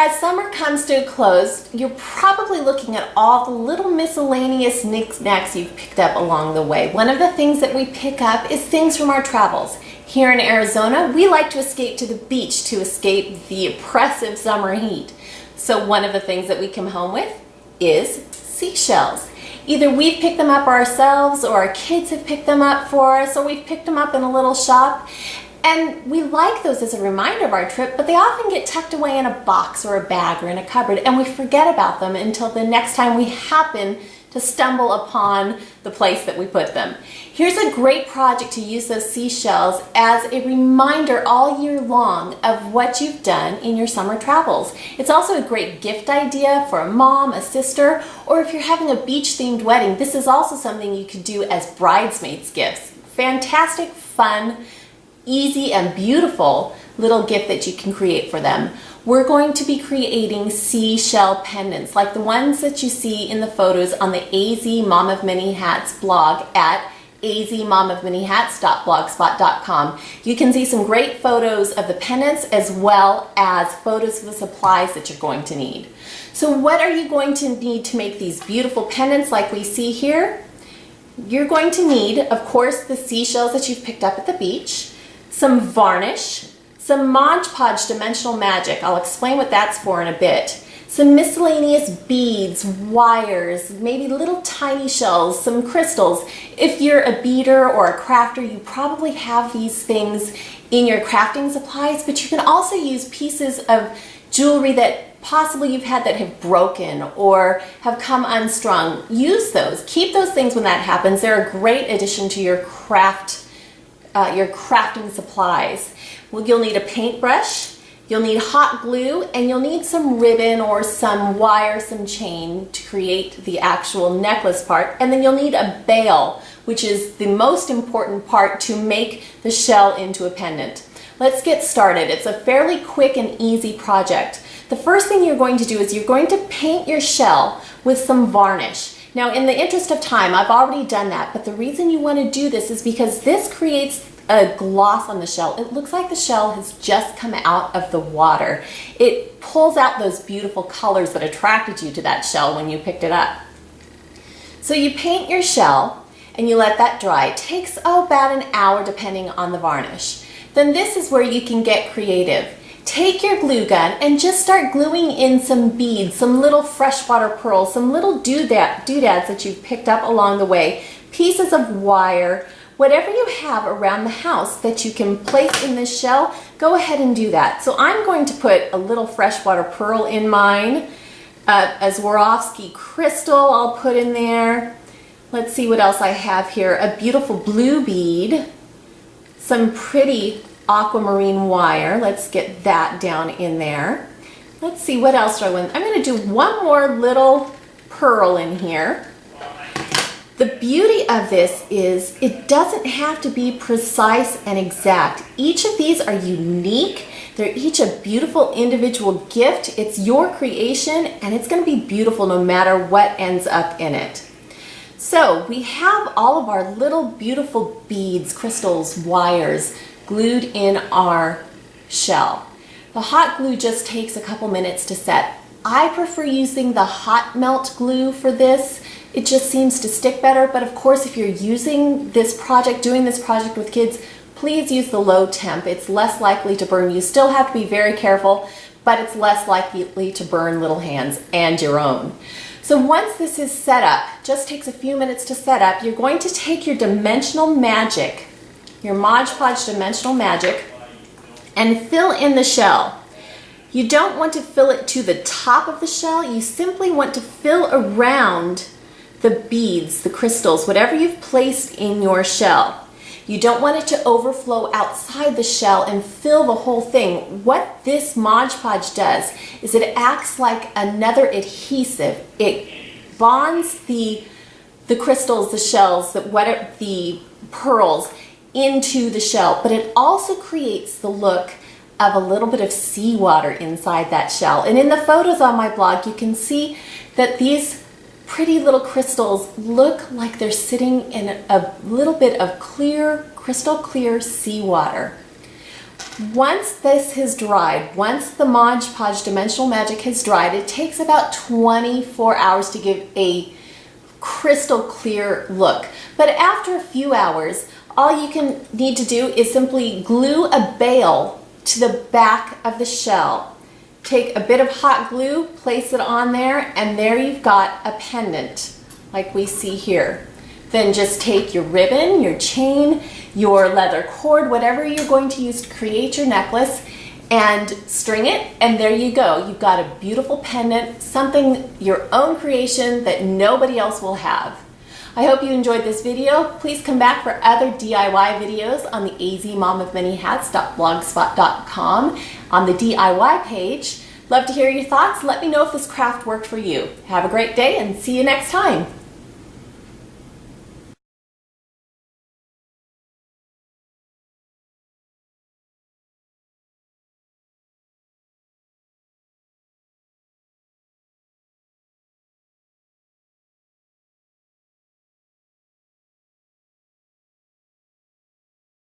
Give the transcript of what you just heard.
As summer comes to a close, you're probably looking at all the little miscellaneous knickknacks you've picked up along the way. One of the things that we pick up is things from our travels. Here in Arizona, we like to escape to the beach to escape the oppressive summer heat. So one of the things that we come home with is seashells. Either we've picked them up ourselves, or our kids have picked them up for us, or we've picked them up in a little shop. And we like those as a reminder of our trip, but they often get tucked away in a box or a bag or in a cupboard, and we forget about them until the next time we happen to stumble upon the place that we put them. Here's a great project to use those seashells as a reminder all year long of what you've done in your summer travels. It's also a great gift idea for a mom, a sister, or if you're having a beach-themed wedding, this is also something you could do as bridesmaids gifts. Fantastic, fun, easy and beautiful little gift that you can create for them. We're going to be creating seashell pendants like the ones that you see in the photos on the AZ Mom of Many Hats blog at azmomofmanyhats.blogspot.com. You can see some great photos of the pendants as well as photos of the supplies that you're going to need. So what are you going to need to make these beautiful pendants like we see here? You're going to need, of course, the seashells that you've picked up at the beach, some varnish, some Mod Podge Dimensional Magic. I'll explain what that's for in a bit. Some miscellaneous beads, wires, maybe little tiny shells, some crystals. If you're a beader or a crafter, you probably have these things in your crafting supplies, but you can also use pieces of jewelry that possibly you've had that have broken or have come unstrung. Use those. Keep those things when that happens. They're a great addition to your crafting supplies. Well, you'll need a paintbrush, you'll need hot glue, and you'll need some ribbon or some wire, some chain to create the actual necklace part. And then you'll need a bail, which is the most important part to make the shell into a pendant. Let's get started. It's a fairly quick and easy project. The first thing you're going to do is you're going to paint your shell with some varnish. Now, in the interest of time, I've already done that, but the reason you want to do this is because this creates a gloss on the shell. It looks like the shell has just come out of the water. It pulls out those beautiful colors that attracted you to that shell when you picked it up. So you paint your shell and you let that dry. It takes about an hour depending on the varnish. Then this is where you can get creative. Take your glue gun and just start gluing in some beads, some little freshwater pearls, some little doodads that you've picked up along the way, pieces of wire, whatever you have around the house that you can place in this shell, go ahead and do that. So I'm going to put a little freshwater pearl in mine, a Swarovski crystal I'll put in there. Let's see what else I have here. A beautiful blue bead, some pretty aquamarine wire. Let's get that down in there. Let's see what else do I want. I'm going to do one more little pearl in here. The beauty of this is it doesn't have to be precise and exact. Each of these are unique. They're each a beautiful individual gift. It's your creation and it's going to be beautiful no matter what ends up in it. So we have all of our little beautiful beads, crystals, wires glued in our shell. The hot glue just takes a couple minutes to set. I prefer using the hot melt glue for this. It just seems to stick better, but of course if you're using this project, doing this project with kids, please use the low temp. It's less likely to burn. You still have to be very careful, but it's less likely to burn little hands and your own. So once this is set up, just takes a few minutes to set up, you're going to take your Dimensional Magic, your Mod Podge Dimensional Magic, and fill in the shell. You don't want to fill it to the top of the shell, you simply want to fill around the beads, the crystals, whatever you've placed in your shell. You don't want it to overflow outside the shell and fill the whole thing. What this Mod Podge does is it acts like another adhesive. It bonds the crystals, the shells, the pearls into the shell, but it also creates the look of a little bit of seawater inside that shell. And in the photos on my blog, you can see that these pretty little crystals look like they're sitting in a little bit of clear, crystal clear seawater. Once this has dried, once the Mod Podge Dimensional Magic has dried, it takes about 24 hours to give a crystal clear look. But after a few hours, all you need to do is simply glue a bail to the back of the shell. Take a bit of hot glue, place it on there, and there you've got a pendant like we see here. Then just take your ribbon, your chain, your leather cord, whatever you're going to use to create your necklace, and string it, and there you go. You've got a beautiful pendant, something your own creation that nobody else will have. I hope you enjoyed this video. Please come back for other DIY videos on the azmomofmanyhats.blogspot.com on the DIY page. Love to hear your thoughts. Let me know if this craft worked for you. Have a great day and see you next time.